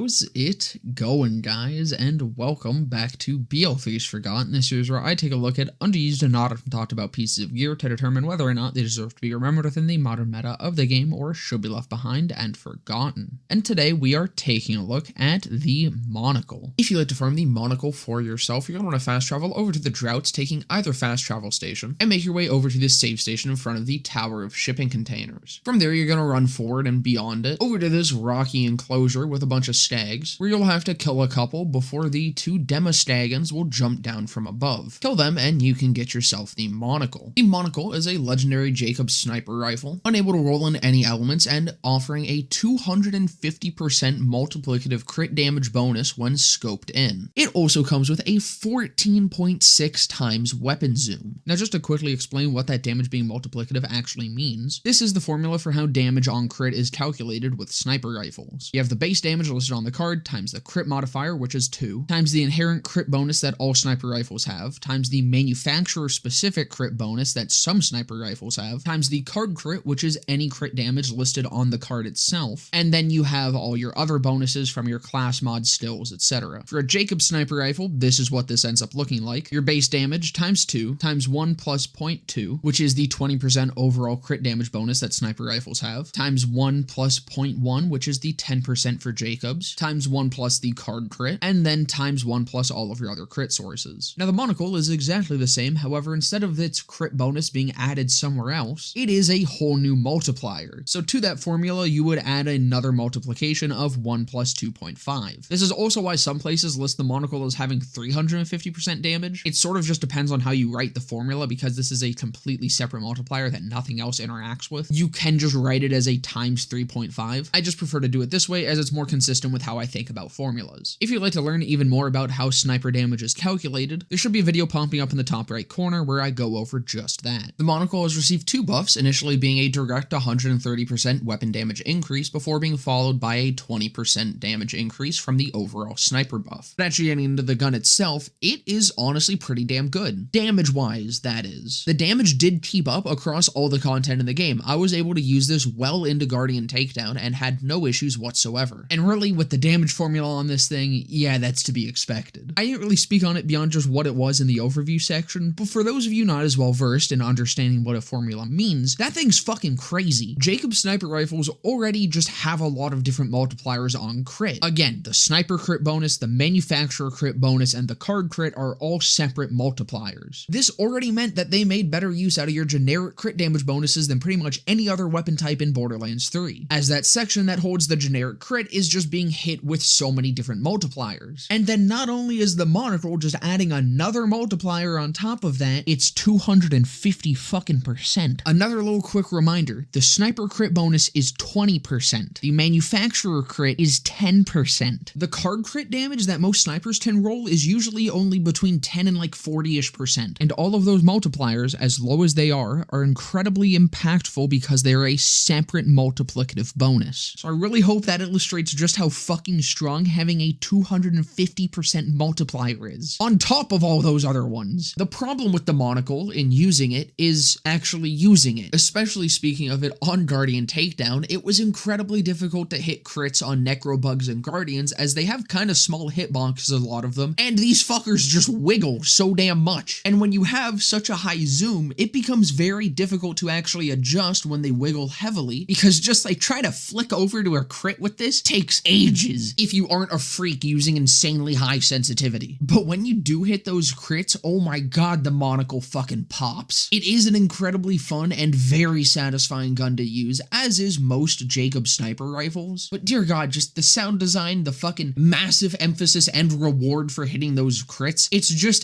How's it going, guys, and welcome back to BL3's Forgotten, this series where I take a look at underused and not often talked about pieces of gear to determine whether or not they deserve to be remembered within the modern meta of the game or should be left behind and forgotten. And today we are taking a look at the Monocle. If you'd like to farm the Monocle for yourself, you're going to want to fast travel over to the Droughts, taking either fast travel station, and make your way over to the save station in front of the Tower of Shipping Containers. From there, you're going to run forward and beyond it, over to this rocky enclosure with a bunch of stags, where you'll have to kill a couple before the two Demostagons will jump down from above. Kill them and you can get yourself the Monocle. The Monocle is a legendary Jakob sniper rifle, unable to roll in any elements and offering a 250% multiplicative crit damage bonus when scoped in. It also comes with a 14.6 times weapon zoom. Now, just to quickly explain what that damage being multiplicative actually means, this is the formula for how damage on crit is calculated with sniper rifles. You have the base damage listed on the card, times the crit modifier, which is 2, times the inherent crit bonus that all sniper rifles have, times the manufacturer-specific crit bonus that some sniper rifles have, times the card crit, which is any crit damage listed on the card itself, and then you have all your other bonuses from your class mod skills, etc. For a Jakob sniper rifle, this is what this ends up looking like. Your base damage times 2, times 1 plus 0.2, which is the 20% overall crit damage bonus that sniper rifles have, times 1 plus 0.1, which is the 10% for Jakobs, times 1 plus the card crit, and then times 1 plus all of your other crit sources. Now, the Monocle is exactly the same, however, instead of its crit bonus being added somewhere else, it is a whole new multiplier. So to that formula, you would add another multiplication of 1 plus 2.5. This is also why some places list the Monocle as having 350% damage. It sort of just depends on how you write the formula, because this is a completely separate multiplier that nothing else interacts with. You can just write it as a times 3.5. I just prefer to do it this way as it's more consistent with how I think about formulas. If you'd like to learn even more about how sniper damage is calculated, there should be a video popping up in the top right corner where I go over just that. The Monocle has received 2 buffs, initially being a direct 130% weapon damage increase before being followed by a 20% damage increase from the overall sniper buff. But actually getting into the gun itself, it is honestly pretty damn good. Damage-wise, that is. The damage did keep up across all the content in the game. I was able to use this well into Guardian Takedown and had no issues whatsoever. And really, with the damage formula on this thing, yeah, that's to be expected. I didn't really speak on it beyond just what it was in the overview section, but for those of you not as well versed in understanding what a formula means, that thing's fucking crazy. Jakob sniper rifles already just have a lot of different multipliers on crit. Again, the sniper crit bonus, the manufacturer crit bonus, and the card crit are all separate multipliers. This already meant that they made better use out of your generic crit damage bonuses than pretty much any other weapon type in Borderlands 3, as that section that holds the generic crit is just being hit with so many different multipliers. And then not only is the Monocle just adding another multiplier on top of that, it's 250 fucking percent. Another little quick reminder, the sniper crit bonus is 20%. The manufacturer crit is 10%. The card crit damage that most snipers can roll is usually only between 10 and like 40-ish%. And all of those multipliers, as low as they are incredibly impactful because they're a separate multiplicative bonus. So I really hope that illustrates just how fucking strong having a 250% multiplier is, on top of all those other ones. The problem with the Monocle in using it is actually using it. Especially speaking of it on Guardian Takedown, it was incredibly difficult to hit crits on Necrobugs and Guardians, as they have kind of small hitboxes, a lot of them, and these fuckers just wiggle so damn much. And when you have such a high zoom, it becomes very difficult to actually adjust when they wiggle heavily, because just like try to flick over to a crit with this takes ages if you aren't a freak using insanely high sensitivity. But when you do hit those crits, oh my god, the Monocle fucking pops. It is an incredibly fun and very satisfying gun to use, as is most Jakob sniper rifles. But dear god, just the sound design, the fucking massive emphasis and reward for hitting those crits,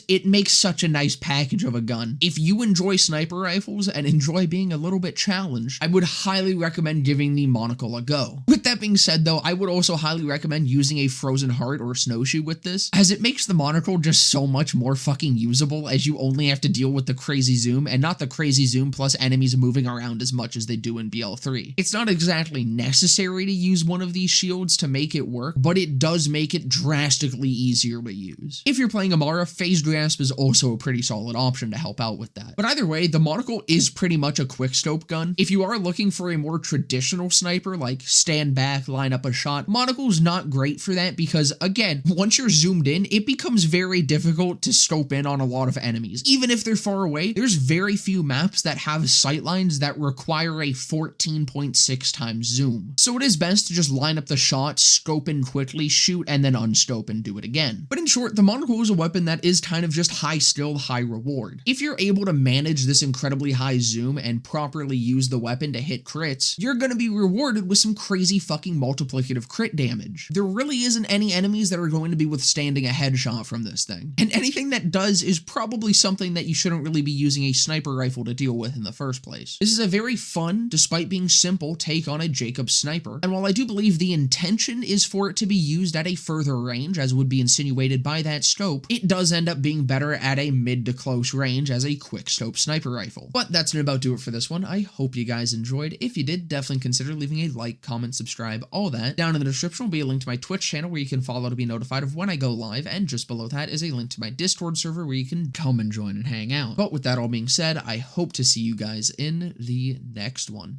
it makes such a nice package of a gun. If you enjoy sniper rifles and enjoy being a little bit challenged, I would highly recommend giving the Monocle a go. With that being said though, I would also highly recommend using a Frozen Heart or Snowshoe with this, as it makes the Monocle just so much more fucking usable, as you only have to deal with the crazy zoom, and not the crazy zoom plus enemies moving around as much as they do in BL3. It's not exactly necessary to use one of these shields to make it work, but it does make it drastically easier to use. If you're playing Amara, Phased Grasp is also a pretty solid option to help out with that. But either way, the Monocle is pretty much a quickscope gun. If you are looking for a more traditional sniper, like stand back, line up a shot, Monocle's monocle's not great for that because, again, once you're zoomed in, it becomes very difficult to scope in on a lot of enemies. Even if they're far away, there's very few maps that have sightlines that require a 14.6 times zoom. So it is best to just line up the shot, scope in quickly, shoot, and then unscope and do it again. But in short, the monocle is a weapon that is kind of just high skill, high reward. If you're able to manage this incredibly high zoom and properly use the weapon to hit crits, you're gonna be rewarded with some crazy fucking multiplicative crit damage. There really isn't any enemies that are going to be withstanding a headshot from this thing. And anything that does is probably something that you shouldn't really be using a sniper rifle to deal with in the first place. This is a very fun, despite being simple, take on a Jakob sniper. And while I do believe the intention is for it to be used at a further range, as would be insinuated by that scope, it does end up being better at a mid to close range as a quick scope sniper rifle. But that's gonna about do it for this one. I hope you guys enjoyed. If you did, definitely consider leaving a like, comment, subscribe, all that. Down in the description will be a link to my Twitch channel where you can follow to be notified of when I go live, and just below that is a link to my Discord server where you can come and join and hang out. But with that all being said, I hope to see you guys in the next one.